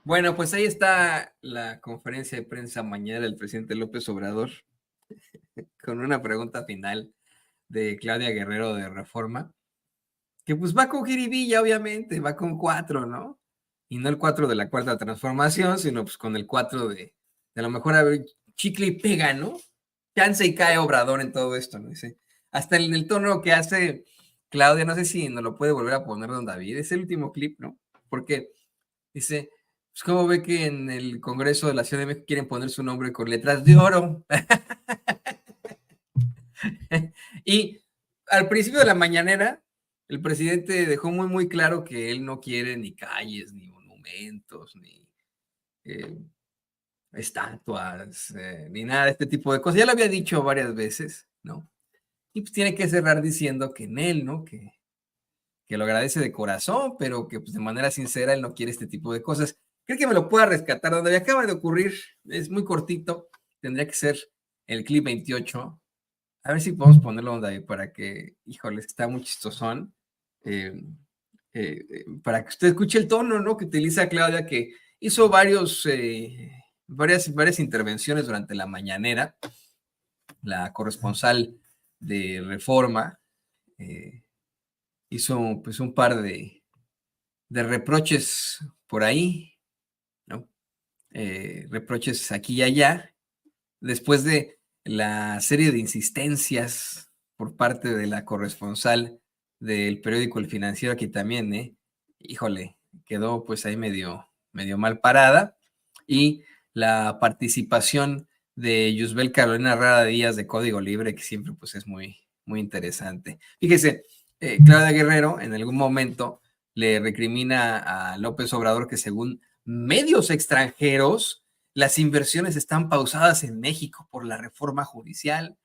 Bueno, pues ahí está la conferencia de prensa mañana del presidente López Obrador, con una pregunta final de Claudia Guerrero de Reforma, que pues va con jiribilla, obviamente, va con 4, ¿no? Y no el 4 de la Cuarta Transformación, sino pues con el 4 de a lo mejor a ver, chicle y pega, ¿no? Chance y cae Obrador en todo esto, ¿no? Dice, hasta en el tono que hace Claudia, no sé si nos lo puede volver a poner don David, es el último clip, ¿no? Porque dice, pues cómo ve que en el Congreso de la Ciudad de México quieren poner su nombre con letras de oro. Y al principio de la mañanera, el presidente dejó muy claro que él no quiere ni calles, ni monumentos, ni estatuas, ni nada de este tipo de cosas. Ya lo había dicho varias veces, ¿no? Y pues tiene que cerrar diciendo que en él, ¿no? Que lo agradece de corazón, pero que pues de manera sincera él no quiere este tipo de cosas. ¿Cree que me lo pueda rescatar? Donde me acaba de ocurrir, es muy cortito, tendría que ser el clip 28. A ver si podemos ponerlo donde ahí para que, híjole, está muy chistosón. Eh, para que usted escuche el tono, ¿no? Que utiliza Claudia, que hizo varias intervenciones durante la mañanera, la corresponsal de Reforma, hizo pues un par de reproches por ahí, ¿no? Reproches aquí y allá, después de la serie de insistencias por parte de la corresponsal del periódico El Financiero, aquí también, híjole, quedó pues ahí medio mal parada, y la participación de Yusbel Carolina Rara Díaz de Código Libre, que siempre pues es muy interesante. Fíjese, Claudia Guerrero en algún momento le recrimina a López Obrador que según medios extranjeros, las inversiones están pausadas en México por la reforma judicial.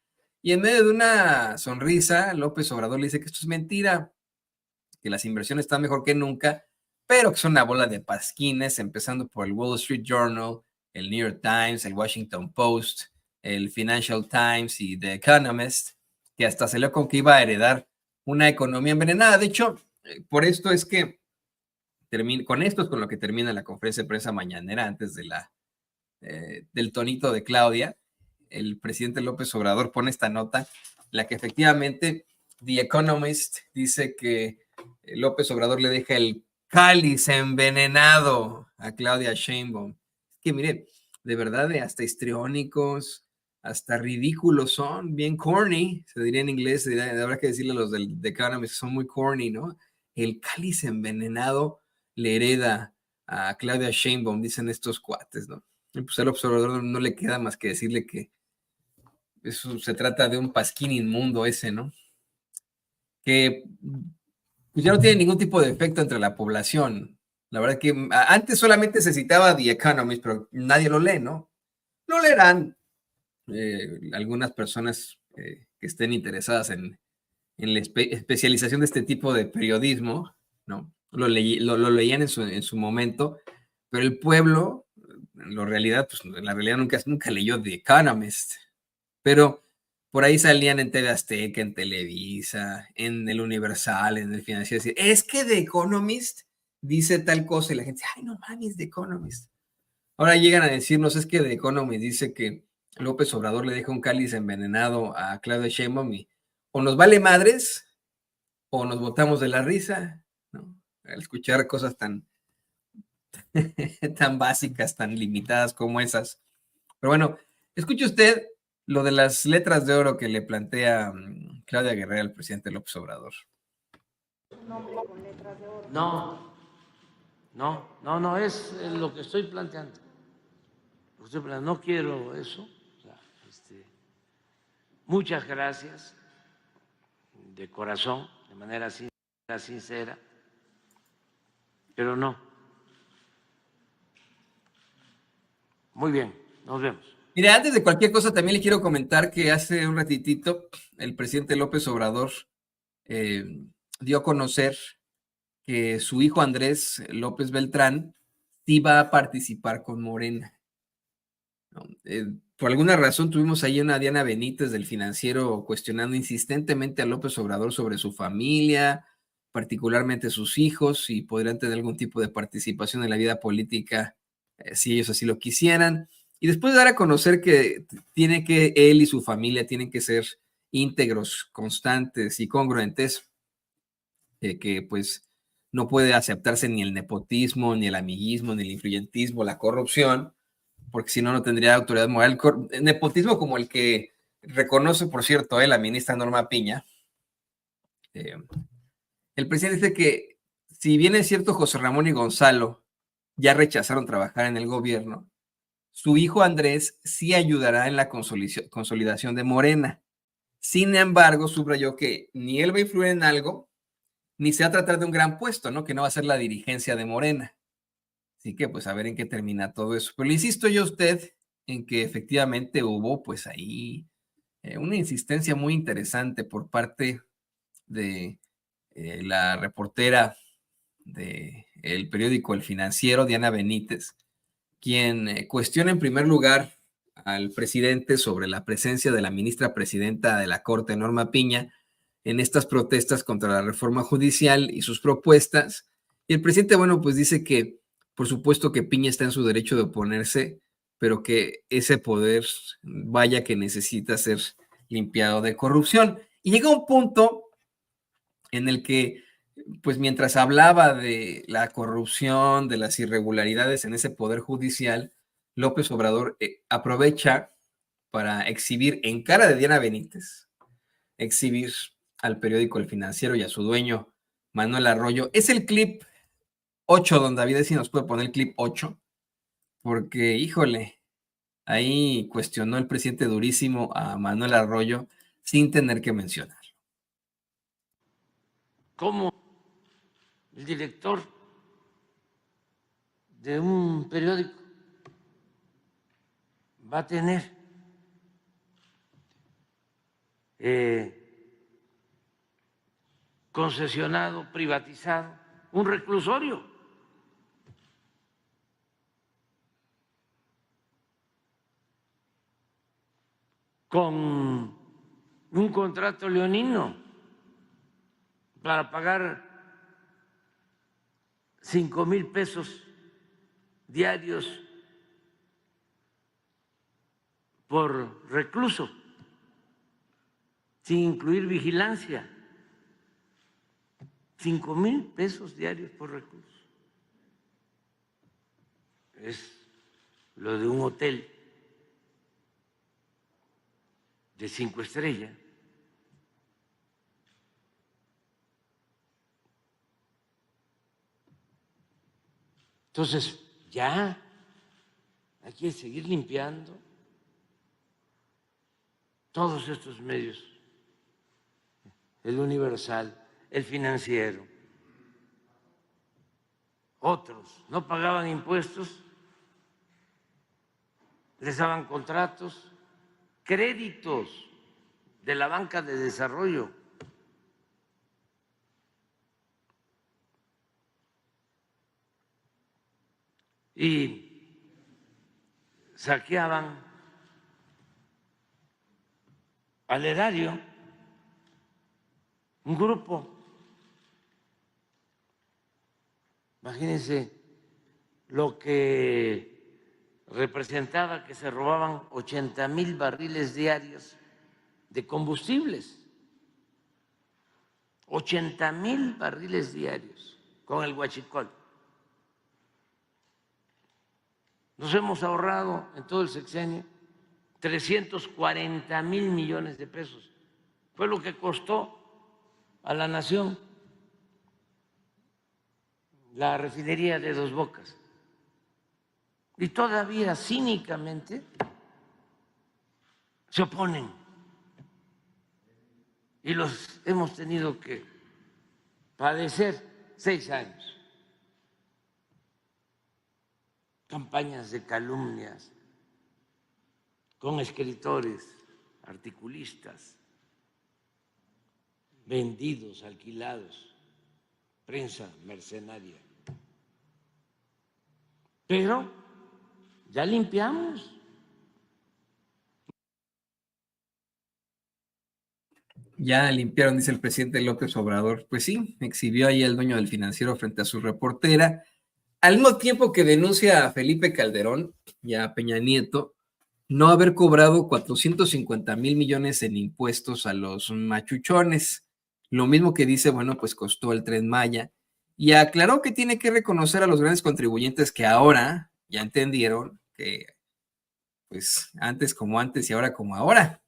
Y en medio de una sonrisa, López Obrador le dice que esto es mentira, que las inversiones están mejor que nunca, pero que son una bola de pasquines, empezando por el Wall Street Journal, el New York Times, el Washington Post, el Financial Times y The Economist, que hasta salió con que iba a heredar una economía envenenada. De hecho, por esto es que con esto es con lo que termina la conferencia de prensa mañanera antes del tonito de Claudia. El presidente López Obrador pone esta nota, la que efectivamente The Economist dice que López Obrador le deja el cáliz envenenado a Claudia Sheinbaum. Es que mire, de verdad, hasta histriónicos, hasta ridículos son, bien corny, se diría en inglés, habrá que decirle a los del The Economist, son muy corny, ¿no? El cáliz envenenado le hereda a Claudia Sheinbaum, dicen estos cuates, ¿no? Y pues al observador no le queda más que decirle que eso se trata de un pasquín inmundo ese, ¿no? Que pues ya no tiene ningún tipo de efecto entre la población. La verdad que antes solamente se citaba The Economist, pero nadie lo lee, ¿no? Lo leerán algunas personas que estén interesadas en la especialización de este tipo de periodismo, ¿no? Lo leían en su momento, pero el pueblo, en la realidad, pues en la realidad nunca leyó The Economist, pero por ahí salían en TV Azteca, en Televisa, en el Universal, en el Financiero, decir, es que The Economist dice tal cosa, y la gente dice, ay, no mames, The Economist. Ahora llegan a decirnos, es que The Economist dice que López Obrador le deja un cáliz envenenado a Claudia Sheinbaum y o nos vale madres o nos botamos de la risa, ¿no? Al escuchar cosas tan básicas, tan limitadas como esas. Pero bueno, escuche usted lo de las letras de oro que le plantea Claudia Guerrero al presidente López Obrador. No, no, es lo que estoy planteando. No quiero eso. Muchas gracias de corazón, de manera sincera, pero no. Muy bien, nos vemos. Mire, antes de cualquier cosa, también le quiero comentar que hace un ratitito el presidente López Obrador dio a conocer que su hijo Andrés López Beltrán iba a participar con Morena, ¿no? Por alguna razón tuvimos ahí una Diana Benítez del Financiero cuestionando insistentemente a López Obrador sobre su familia, particularmente sus hijos, y podrían tener algún tipo de participación en la vida política si ellos así lo quisieran. Y después dar a conocer que tiene que él y su familia tienen que ser íntegros, constantes y congruentes, que pues no puede aceptarse ni el nepotismo, ni el amiguismo, ni el influyentismo, la corrupción, porque si no, no tendría autoridad moral. Nepotismo como el que reconoce, por cierto, la ministra Norma Piña. El presidente dice que si bien es cierto José Ramón y Gonzalo ya rechazaron trabajar en el gobierno, su hijo Andrés sí ayudará en la consolidación de Morena. Sin embargo, subrayó que ni él va a influir en algo, ni se va a tratar de un gran puesto, ¿no? Que no va a ser la dirigencia de Morena. Así que, pues, a ver en qué termina todo eso. Pero le insisto yo a usted en que efectivamente hubo, pues, ahí una insistencia muy interesante por parte de la reportera del periódico El Financiero, Diana Benítez, quien cuestiona en primer lugar al presidente sobre la presencia de la ministra presidenta de la Corte, Norma Piña, en estas protestas contra la reforma judicial y sus propuestas. Y el presidente, bueno, pues dice que por supuesto que Piña está en su derecho de oponerse, pero que ese poder, vaya que necesita ser limpiado de corrupción. Y llega un punto en el que, pues mientras hablaba de la corrupción, de las irregularidades en ese poder judicial, López Obrador aprovecha para exhibir en cara de Diana Benítez, exhibir al periódico El Financiero y a su dueño, Manuel Arroyo. Es el clip 8, don David, si nos puede poner el clip 8, porque, híjole, ahí cuestionó el presidente durísimo a Manuel Arroyo sin tener que mencionar. ¿Cómo el director de un periódico va a tener concesionado, privatizado, un reclusorio? Con un contrato leonino para pagar 5,000 pesos diarios por recluso, sin incluir vigilancia. 5,000 pesos diarios por recluso. Es lo de un hotel de 5 estrellas. Entonces, ya hay que seguir limpiando todos estos medios, el Universal, el Financiero, otros no pagaban impuestos, les daban contratos, créditos de la banca de desarrollo. Y saqueaban al erario, un grupo. Imagínense lo que representaba que se robaban 80,000 barriles diarios de combustibles. 80,000 barriles diarios con el huachicol. Nos hemos ahorrado en todo el sexenio 340,000 millones de pesos. Fue lo que costó a la nación la refinería de Dos Bocas. Y todavía cínicamente se oponen. Y los hemos tenido que padecer 6 años. Campañas de calumnias con escritores, articulistas, vendidos, alquilados, prensa mercenaria. Pero ya limpiamos. Ya limpiaron, dice el presidente López Obrador. Pues sí, exhibió ahí el dueño del Financiero frente a su reportera. al mismo tiempo que denuncia a Felipe Calderón y a Peña Nieto no haber cobrado 450,000 millones en impuestos a los machuchones. Lo mismo que dice, bueno, pues costó el Tren Maya. Y aclaró que tiene que reconocer a los grandes contribuyentes que ahora ya entendieron que, pues antes como antes y ahora como ahora.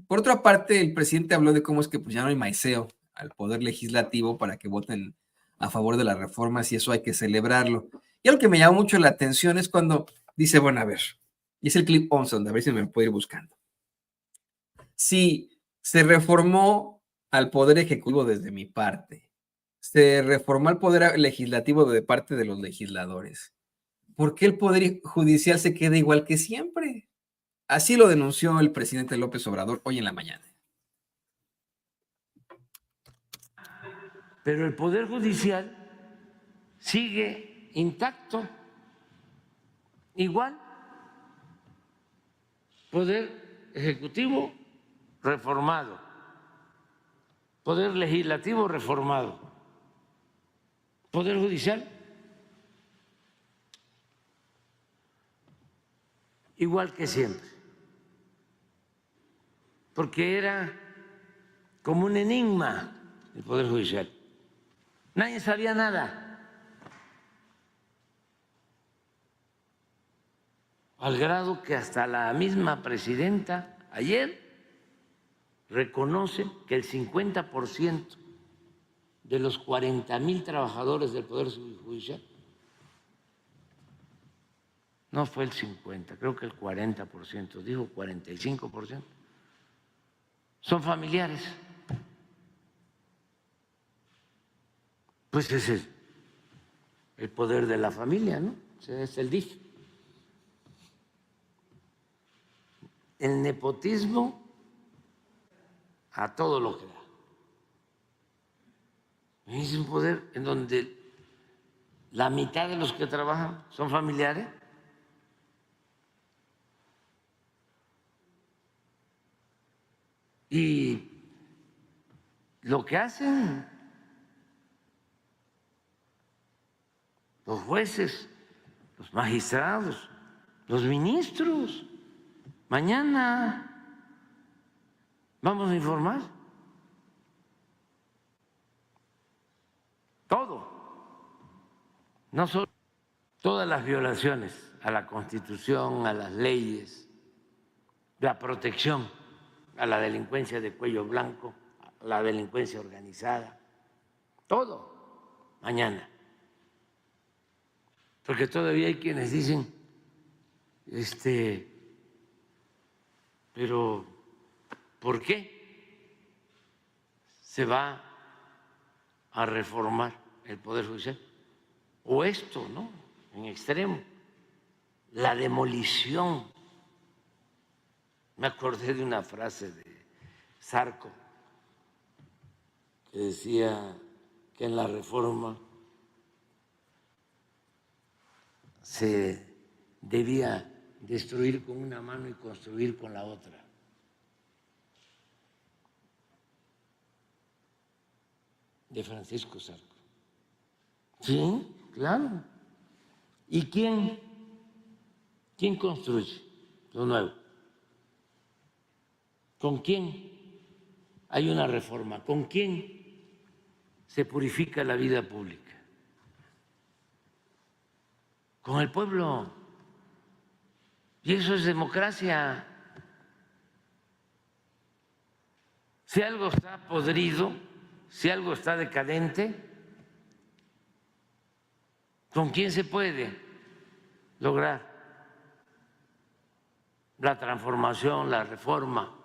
Por otra parte, el presidente habló de cómo es que pues, ya no hay maiceo al Poder Legislativo para que voten a favor de las reformas y eso hay que celebrarlo. Y algo que me llamó mucho la atención es cuando dice, bueno, a ver, y es el clip 11, donde a ver si me puedo ir buscando. Si se reformó al Poder Ejecutivo desde mi parte, se reformó al Poder Legislativo de parte de los legisladores, ¿por qué el Poder Judicial se queda igual que siempre? Así lo denunció el presidente López Obrador hoy en la mañana. Pero el Poder Judicial sigue intacto, igual. Poder Ejecutivo reformado, Poder Legislativo reformado, Poder Judicial igual que siempre, porque era como un enigma el Poder Judicial. Nadie sabía nada. Al grado que hasta la misma presidenta ayer reconoce que el 50% de los 40,000 trabajadores del Poder Judicial, no fue el 50, creo que el 40%, dijo 45%, son familiares. Pues es el poder de la familia, ¿no? Es el DIF. El nepotismo a todo lo que da. Es un poder en donde la mitad de los que trabajan son familiares. Y lo que hacen los jueces, los magistrados, los ministros, mañana vamos a informar todo, no solo todas las violaciones a la Constitución, a las leyes, la protección a la delincuencia de cuello blanco, a la delincuencia organizada, todo mañana. Porque todavía hay quienes dicen, pero ¿por qué se va a reformar el Poder Judicial? O esto, ¿no? En extremo, la demolición. Me acordé de una frase de Sarco que decía que en la reforma se debía destruir con una mano y construir con la otra. De Francisco Sarco. Sí, claro. ¿Y quién construye lo nuevo? ¿Con quién hay una reforma? ¿Con quién se purifica la vida pública? Con el pueblo. Y eso es democracia. Si algo está podrido, si algo está decadente, ¿con quién se puede lograr la transformación, la reforma,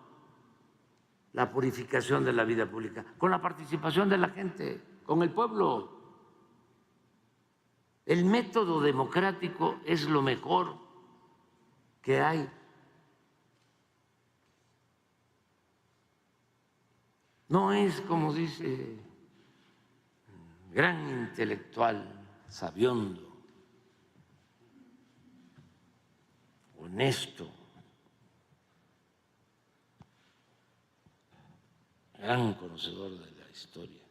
la purificación de la vida pública? Con la participación de la gente, con el pueblo. El método democrático es lo mejor que hay. No es, como dice gran intelectual, sabiondo, honesto, gran conocedor de la historia.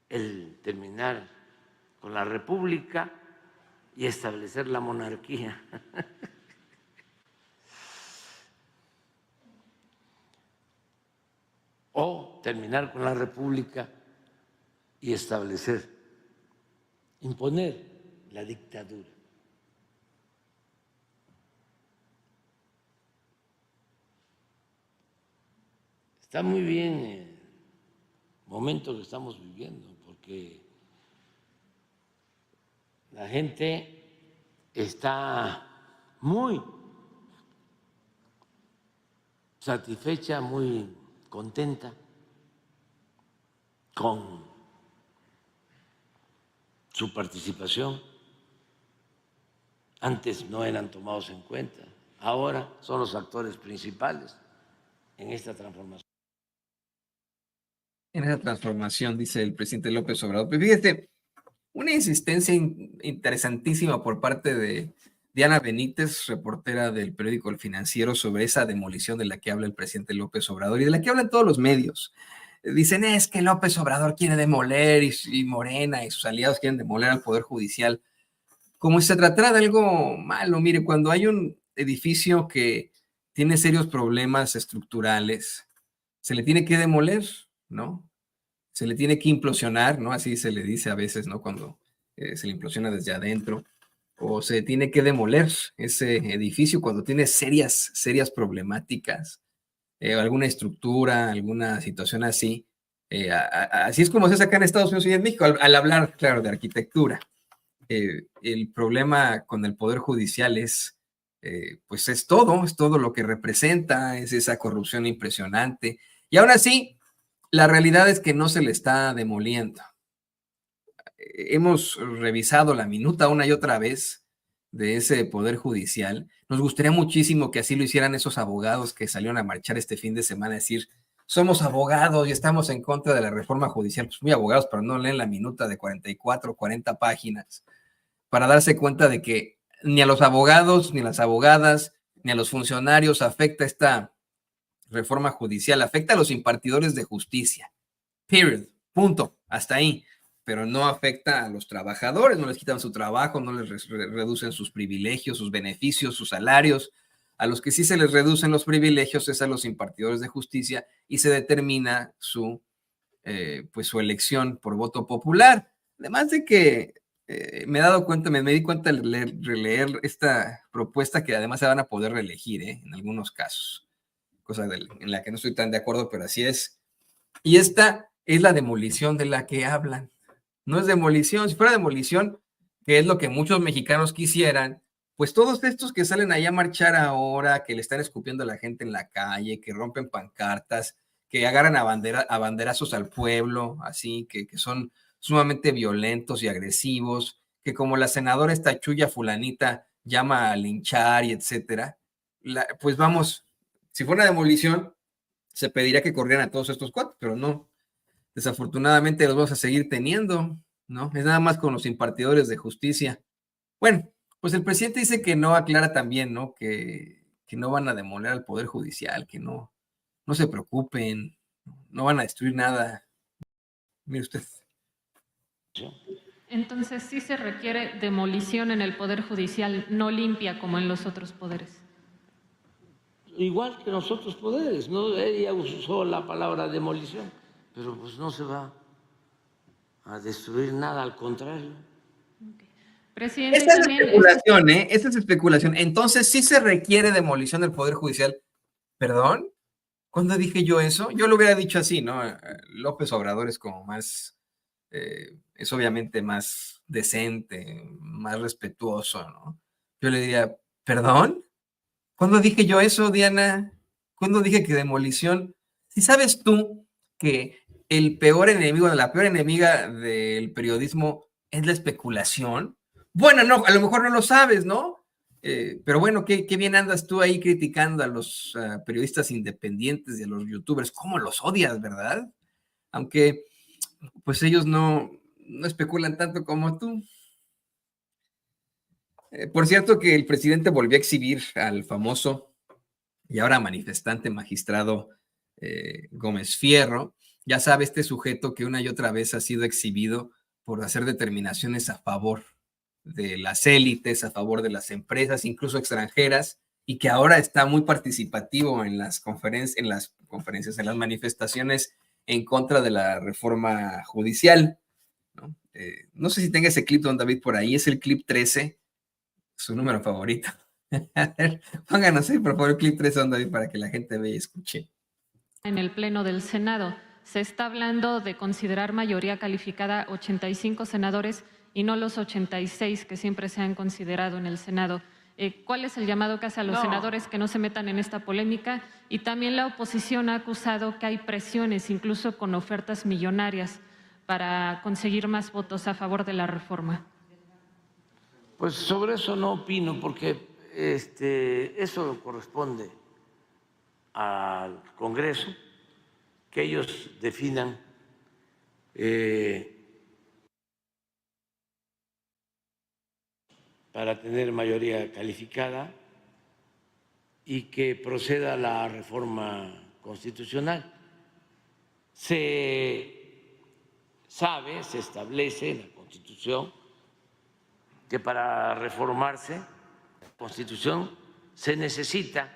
el terminar con la república y establecer la monarquía. O terminar con la república y establecer, imponer la dictadura. Está muy bien el momento que estamos viviendo, porque la gente está muy satisfecha, muy contenta con su participación. Antes no eran tomados en cuenta, ahora son los actores principales en esta transformación. En esa transformación, dice el presidente López Obrador. Pero fíjate, una insistencia interesantísima por parte de Diana Benítez, reportera del periódico El Financiero, sobre esa demolición de la que habla el presidente López Obrador y de la que hablan todos los medios. Dicen, es que López Obrador quiere demoler y Morena y sus aliados quieren demoler al Poder Judicial. Como si se tratara de algo malo. Mire, cuando hay un edificio que tiene serios problemas estructurales, se le tiene que demoler, ¿no? Se le tiene que implosionar, ¿no? Así se le dice a veces, ¿no? Cuando se le implosiona desde adentro. O se tiene que demoler ese edificio cuando tiene serias problemáticas, alguna estructura, alguna situación así. Así es como se saca en Estados Unidos y en México, al hablar, claro, de arquitectura. El problema con el Poder Judicial es, pues es todo lo que representa, es esa corrupción impresionante. Y aún así, la realidad es que no se le está demoliendo. Hemos revisado la minuta una y otra vez de ese Poder Judicial. Nos gustaría muchísimo que así lo hicieran esos abogados que salieron a marchar este fin de semana a decir, somos abogados y estamos en contra de la reforma judicial. Pues muy abogados, pero no leen la minuta de 44, 40 páginas para darse cuenta de que ni a los abogados, ni a las abogadas, ni a los funcionarios afecta esta reforma judicial, afecta a los impartidores de justicia. Period. Punto. Hasta ahí. Pero no afecta a los trabajadores, no les quitan su trabajo, no les reducen sus privilegios, sus beneficios, sus salarios. A los que sí se les reducen los privilegios es a los impartidores de justicia y se determina pues su elección por voto popular. Además de que me he dado cuenta, me di cuenta al releer esta propuesta que además se van a poder reelegir en algunos casos, cosa en la que no estoy tan de acuerdo, pero así es. Y esta es la demolición de la que hablan. No es demolición, si fuera demolición, que es lo que muchos mexicanos quisieran, pues todos estos que salen allá a marchar ahora, que le están escupiendo a la gente en la calle, que rompen pancartas, que agarran a banderazos al pueblo, así, que son sumamente violentos y agresivos, que como la senadora esta Chuya fulanita llama a linchar y etcétera, pues vamos, si fuera una demolición, se pediría que corrieran a todos estos cuatro, pero no. Desafortunadamente los vamos a seguir teniendo, ¿no? Es nada más con los impartidores de justicia. Bueno, pues el presidente dice que no, aclara también, ¿no? Que no van a demoler al Poder Judicial, que no se preocupen, no van a destruir nada. Mire usted. Entonces sí se requiere demolición en el Poder Judicial, no limpia como en los otros poderes. Igual que los otros poderes, ¿no? Ella usó la palabra demolición, pero pues no se va a destruir nada, al contrario. Okay. Presidente, Esa es también especulación, ¿eh? Esa es especulación. Entonces sí se requiere demolición del Poder Judicial. ¿Perdón? ¿Cuándo dije yo eso? Yo lo hubiera dicho así, ¿no? López Obrador es como más, es obviamente más decente, más respetuoso, ¿no? Yo le diría, ¿perdón? ¿Cuándo dije yo eso, Diana? ¿Cuándo dije que demolición? Si sabes tú que el peor enemigo, la peor enemiga del periodismo es la especulación. Bueno, no, a lo mejor no lo sabes, ¿no? Pero bueno, qué bien andas tú ahí criticando a los periodistas independientes y a los youtubers. ¿Cómo los odias, verdad? Aunque, pues ellos no especulan tanto como tú. Por cierto que el presidente volvió a exhibir al famoso y ahora manifestante magistrado Gómez Fierro, Ya sabe este sujeto que una y otra vez ha sido exhibido por hacer determinaciones a favor de las élites, a favor de las empresas, incluso extranjeras, y que ahora está muy participativo en las conferencias, en las manifestaciones en contra de la reforma judicial, ¿no? No sé si tenga ese clip, don David, por ahí, es el clip 13, su número favorito. A ver, pónganos ahí, por favor, el clip 13, don David, para que la gente vea y escuche. En el Pleno del Senado se está hablando de considerar mayoría calificada 85 senadores y no los 86 que siempre se han considerado en el Senado. ¿Cuál es el llamado que hace a los senadores que no se metan en esta polémica? Y también la oposición ha acusado que hay presiones, incluso con ofertas millonarias, para conseguir más votos a favor de la reforma. Pues sobre eso no opino, porque eso corresponde al Congreso, que ellos definan para tener mayoría calificada y que proceda la reforma constitucional. Se sabe, se establece en la Constitución que para reformarse la Constitución se necesita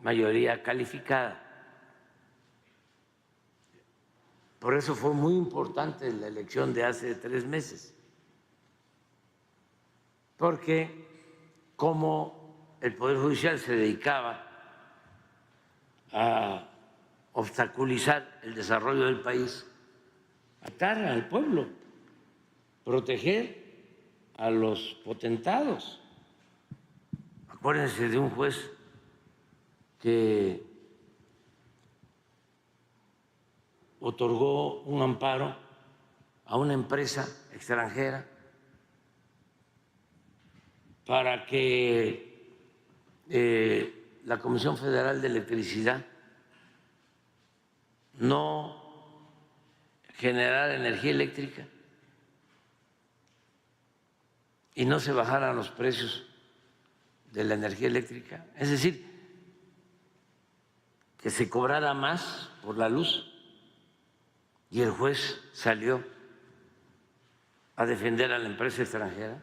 mayoría calificada. Por eso fue muy importante la elección de hace 3 meses, porque como el Poder Judicial se dedicaba a obstaculizar el desarrollo del país, atar al pueblo, proteger a los potentados. Acuérdense de un juez que otorgó un amparo a una empresa extranjera para que la Comisión Federal de Electricidad no generara energía eléctrica y no se bajaran los precios de la energía eléctrica, es decir, que se cobrara más por la luz, y el juez salió a defender a la empresa extranjera.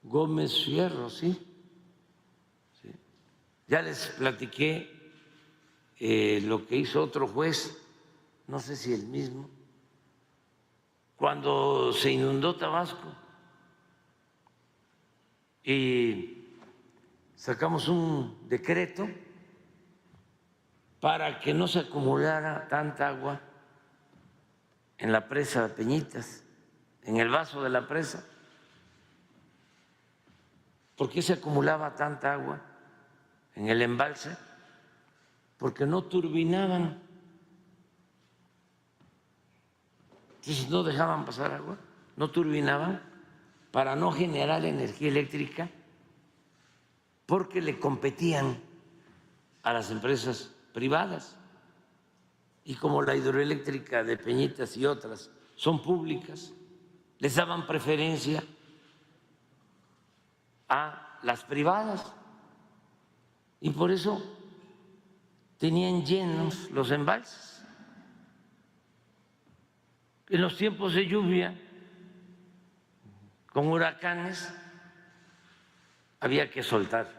Gómez Fierro, sí. Ya les platiqué lo que hizo otro juez, no sé si el mismo, cuando se inundó Tabasco y sacamos un decreto para que no se acumulara tanta agua en la presa Peñitas, en el vaso de la presa. ¿Por qué se acumulaba tanta agua en el embalse? Porque no turbinaban. Entonces no dejaban pasar agua, no turbinaban para no generar energía eléctrica, porque le competían a las empresas privadas. Y como la hidroeléctrica de Peñitas y otras son públicas, les daban preferencia a las privadas. Y por eso tenían llenos los embalses. En los tiempos de lluvia, con huracanes, había que soltar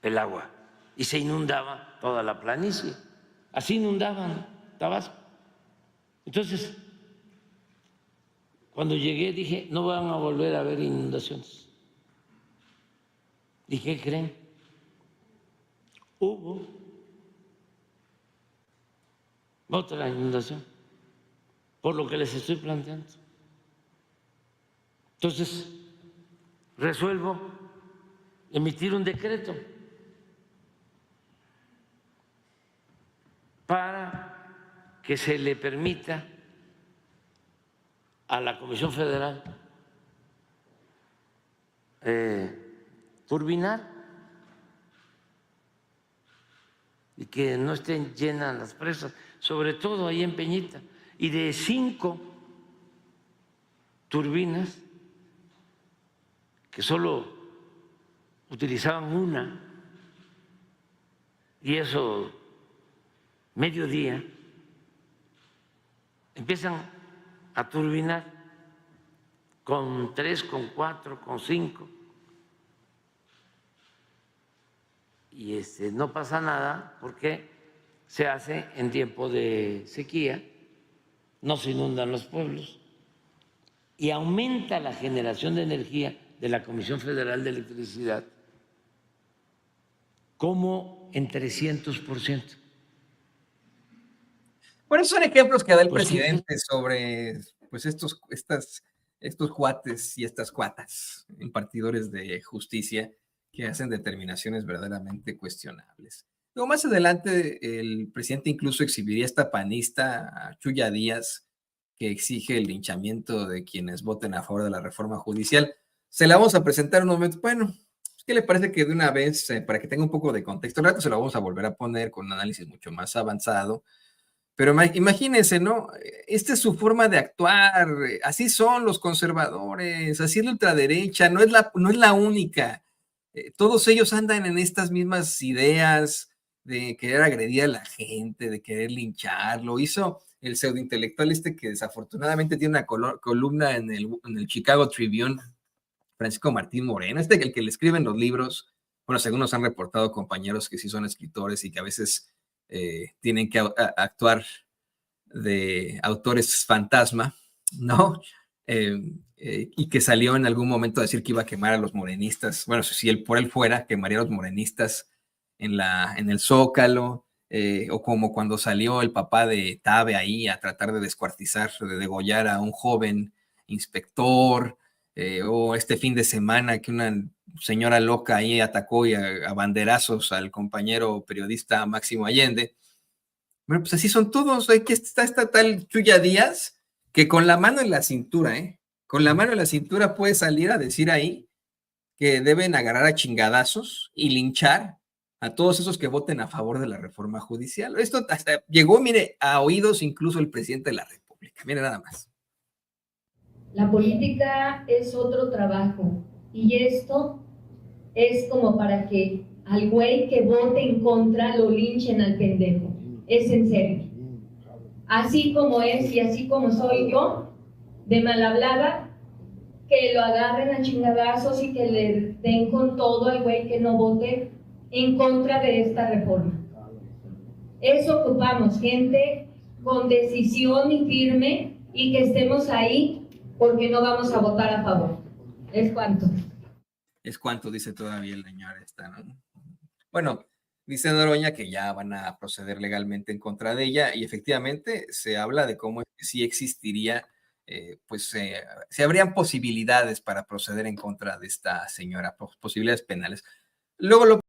el agua y se inundaba toda la planicie. Así inundaban Tabasco. Entonces, cuando llegué dije, no van a volver a haber inundaciones. ¿Y qué creen? Hubo otra inundación, por lo que les estoy planteando. Entonces, resuelvo emitir un decreto para que se le permita a la Comisión Federal turbinar y que no estén llenas las presas, sobre todo ahí en Peñita. Y de 5 turbinas, que solo utilizaban una, y eso mediodía, empiezan a turbinar con 3, con 4, con 5. Y no pasa nada porque se hace en tiempo de sequía, no se inundan los pueblos y aumenta la generación de energía de la Comisión Federal de Electricidad como en 300%. Bueno, esos son ejemplos que da el Pues sí, presidente sobre pues estos cuates y estas cuatas impartidores de justicia que hacen determinaciones verdaderamente cuestionables. Luego, más adelante, el presidente incluso exhibiría esta panista, Chuya Díaz, que exige el linchamiento de quienes voten a favor de la reforma judicial. Se la vamos a presentar en un momento. Bueno, ¿qué le parece que de una vez, para que tenga un poco de contexto, al rato se lo vamos a volver a poner con un análisis mucho más avanzado? Pero imagínense, ¿no? Esta es su forma de actuar, así son los conservadores, así es la ultraderecha, no es la única. Todos ellos andan en estas mismas ideas de querer agredir a la gente, de querer lincharlo. Hizo el pseudointelectual que desafortunadamente tiene una columna en el Chicago Tribune, Francisco Martín Moreno, el que le escriben los libros. Bueno, según nos han reportado compañeros que sí son escritores y que a veces tienen que actuar de autores fantasma, ¿no? Y que salió en algún momento a decir que iba a quemar a los morenistas. Bueno, si él por él fuera, quemaría a los morenistas en el Zócalo, o como cuando salió el papá de Tabe ahí a tratar de descuartizar, de degollar a un joven inspector, o este fin de semana que una señora loca ahí atacó y a banderazos al compañero periodista Máximo Allende. Bueno, pues así son todos. Aquí está esta tal Chuya Díaz, que con la mano en la cintura, con la mano en la cintura puede salir a decir ahí que deben agarrar a chingadazos y linchar a todos esos que voten a favor de la reforma judicial. Esto hasta llegó, mire, a oídos incluso el presidente de la República. Mire nada más. La política es otro trabajo y esto es como para que al güey que vote en contra lo linchen al pendejo. Es en serio. Así como es y así como soy yo, de mal hablada, que lo agarren a chingadazos y que le den con todo al güey que no vote en contra de esta reforma. Eso ocupamos, gente con decisión y firme y que estemos ahí porque no vamos a votar a favor. ¿Es cuánto? Es cuánto, dice todavía el señor esta, ¿no? Bueno, dice Noroña que ya van a proceder legalmente en contra de ella y efectivamente se habla de cómo sí existiría, si habrían posibilidades para proceder en contra de esta señora, posibilidades penales. Luego lo